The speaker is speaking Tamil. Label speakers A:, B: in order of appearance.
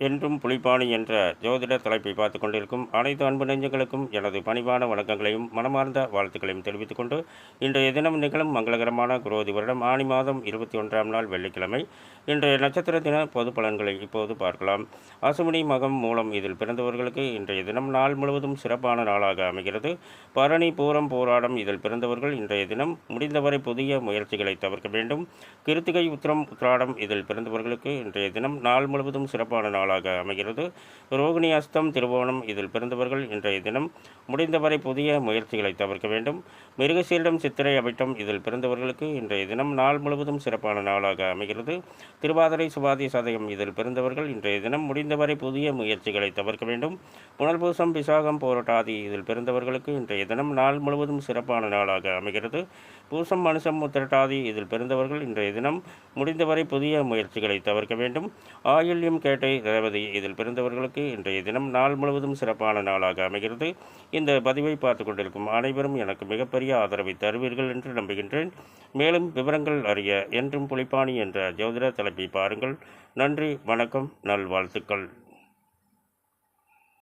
A: என்றும் புலிப்பாணி என்ற ஜோதிட தலைப்பை பார்த்து கொண்டிருக்கும் அனைத்து அன்பு நெஞ்சங்களுக்கும் எனது பணிவான வணக்கங்களையும் மனமார்ந்த வாழ்த்துக்களையும் தெரிவித்துக் கொண்டு இன்றைய தினம் நிகழும் மங்களகரமான குரோதி வருடம் ஆணி மாதம் 21ஆம் நாள் வெள்ளிக்கிழமை இன்றைய நட்சத்திர தின பொது பலன்களை இப்போது பார்க்கலாம். அசுவினி மகம் மூலம் இதில் பிறந்தவர்களுக்கு இன்றைய தினம் நாள் முழுவதும் சிறப்பான நாளாக அமைகிறது. பரணி பூரம் போராடம் இதில் பிறந்தவர்கள் இன்றைய தினம் முடிந்தவரை புதிய முயற்சிகளை தவிர்க்க வேண்டும். கிருத்திகை உத்திரம் உத்திராடம் இதில் பிறந்தவர்களுக்கு இன்றைய தினம் நாள் முழுவதும் சிறப்பான நாளாக அமைகிறது. ரோகிணி அஸ்தம் திருவோணம் இதில் பிறந்தவர்கள் இன்றைய தினம் முடிந்தவரை புதிய முயற்சிகளை தவிர்க்க வேண்டும். மிருகசீரிடம் சித்திரை அவிட்டம் இதில் பிறந்தவர்களுக்கு இன்றைய தினம் நாள் முழுவதும் சிறப்பான நாளாக அமைகிறது. திருவாதிரை சுவாதி சதயம் இதில் பிறந்தவர்கள் இன்றைய தினம் முடிந்தவரை புதிய முயற்சிகளை தவிர்க்க வேண்டும். புனர்பூசம் விசாகம் போராட்டாதி இதில் பிறந்தவர்களுக்கு இன்றைய தினம் நாள் முழுவதும் சிறப்பான நாளாக அமைகிறது. பூசம் மனுஷம் உத்திரட்டாதி இதில் பிறந்தவர்கள் இன்றைய தினம் முடிந்தவரை புதிய முயற்சிகளை தவிர்க்க வேண்டும். ஆயில்யம் கேட்டை ரேவதி இதில் பிறந்தவர்களுக்கு இன்றைய தினம் நாள் முழுவதும் சிறப்பான நாளாக அமைகிறது. இந்த பதிவை பார்த்து கொண்டிருக்கும் அனைவரும் எனக்கு மிகப்பெரிய ஆதரவை தருவீர்கள் என்று நம்புகின்றேன். மேலும் விவரங்கள் அறிய என்றும் புலிப்பாணி என்ற ஜோதிட தலைப்பை பாருங்கள். நன்றி, வணக்கம், நல்வாழ்த்துக்கள்.